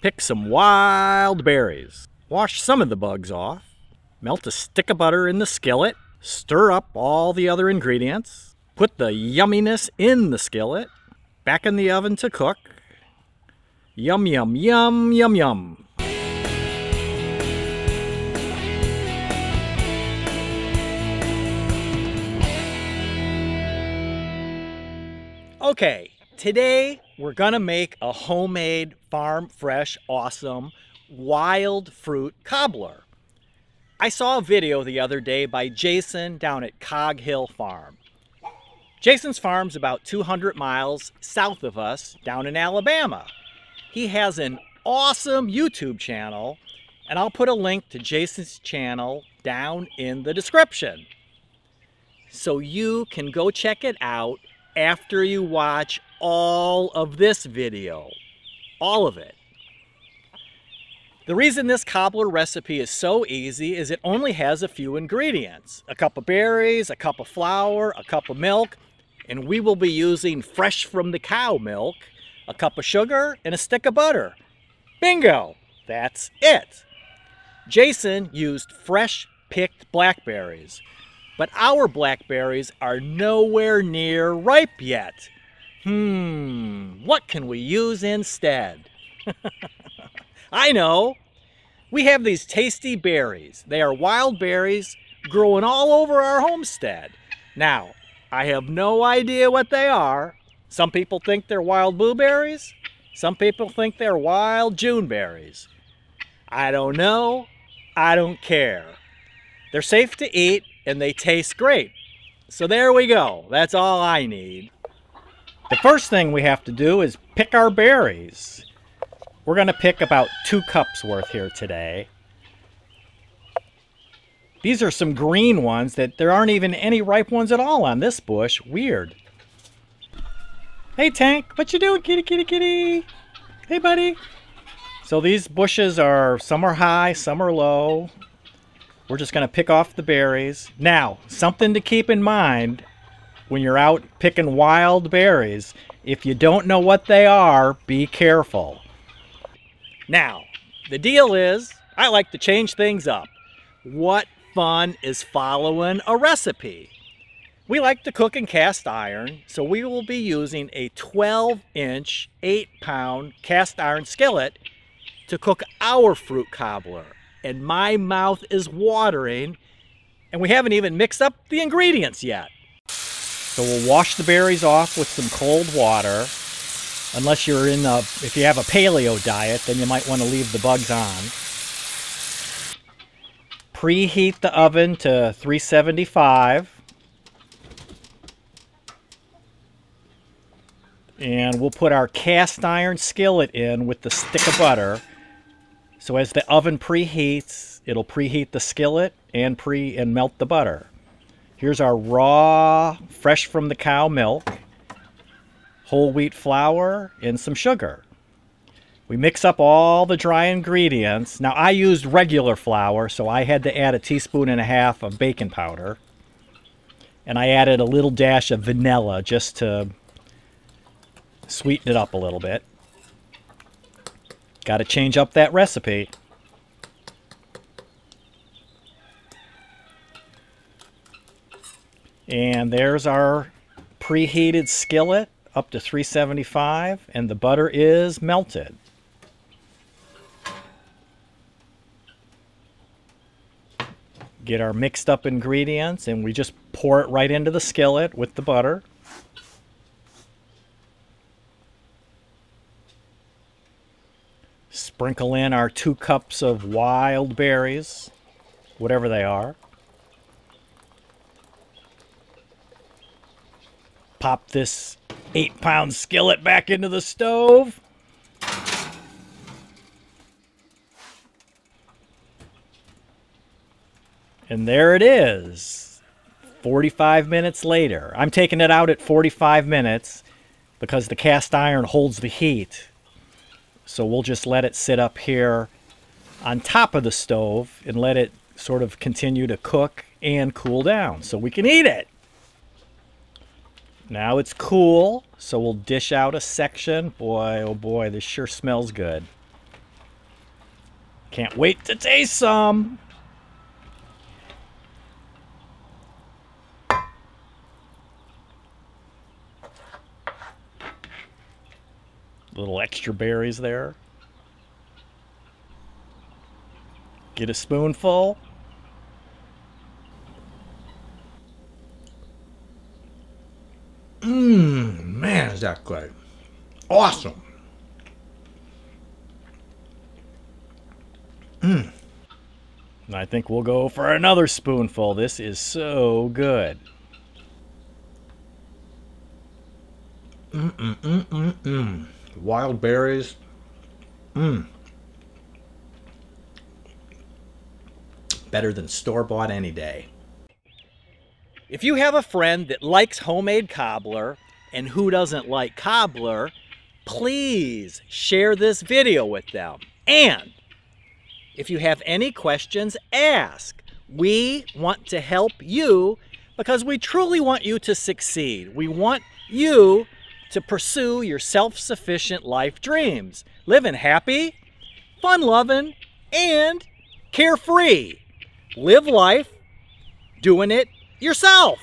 Pick some wild berries. Wash some of the bugs off. Melt a stick of butter in the skillet. Stir up all the other ingredients. Put the yumminess in the skillet. Back in the oven to cook. Yum, yum, yum, yum, yum. Okay, today we're gonna make a homemade, farm fresh, awesome, wild fruit cobbler. I saw a video the other day by Jason down at Cog Hill Farm. Jason's farm's about 200 miles south of us down in Alabama. He has an awesome YouTube channel, and I'll put a link to Jason's channel down in the description. So you can go check it out after you watch all of this video. All of it. The reason this cobbler recipe is so easy is it only has a few ingredients. A cup of berries, a cup of flour, a cup of milk, and we will be using fresh from the cow milk, a cup of sugar, and a stick of butter. Bingo! That's it. Jason used fresh picked blackberries, but our blackberries are nowhere near ripe yet. What can we use instead? I know. We have these tasty berries. They are wild berries growing all over our homestead. Now, I have no idea what they are. Some people think they're wild blueberries. Some people think they're wild Juneberries. I don't know. I don't care. They're safe to eat and they taste great. So there we go. That's all I need. The first thing we have to do is pick our berries. We're going to pick about 2 cups worth here today. These are some green ones that there aren't even any ripe ones at all on this bush. Weird. Hey Tank, what you doing, kitty, kitty, kitty? Hey buddy. So these bushes are, some are high, some are low. We're just going to pick off the berries. Now, something to keep in mind when you're out picking wild berries. If you don't know what they are, be careful. Now, the deal is, I like to change things up. What fun is following a recipe? We like to cook in cast iron, so we will be using a 12-inch, 8-pound cast iron skillet to cook our fruit cobbler. And my mouth is watering, and we haven't even mixed up the ingredients yet. So we'll wash the berries off with some cold water. Unless you're in if you have a paleo diet, then you might want to leave the bugs on. Preheat the oven to 375. And we'll put our cast iron skillet in with the stick of butter. So as the oven preheats, it'll preheat the skillet and melt the butter. Here's our raw, fresh from the cow milk, whole wheat flour, and some sugar. We mix up all the dry ingredients. Now I used regular flour, so I had to add 1.5 teaspoons of baking powder. And I added a little dash of vanilla just to sweeten it up a little bit. Got to change up that recipe. And there's our preheated skillet up to 375, and the butter is melted. Get our mixed up ingredients, and we just pour it right into the skillet with the butter. Sprinkle in our 2 cups of wild berries, whatever they are. Pop this 8-pound skillet back into the stove. And there it is, 45 minutes later. I'm taking it out at 45 minutes because the cast iron holds the heat. So we'll just let it sit up here on top of the stove and let it sort of continue to cook and cool down so we can eat it. Now it's cool, so we'll dish out a section. Boy, oh boy, this sure smells good. Can't wait to taste some. Little extra berries there. Get a spoonful. Man, is that good. Awesome. And I think we'll go for another spoonful. This is so good. Wild berries. Better than store-bought any day. If you have a friend that likes homemade cobbler, and who doesn't like cobbler, please share this video with them. And if you have any questions, ask. We want to help you because we truly want you to succeed. We want you to pursue your self-sufficient life dreams, living happy, fun-loving, and carefree. Live life doing it yourself.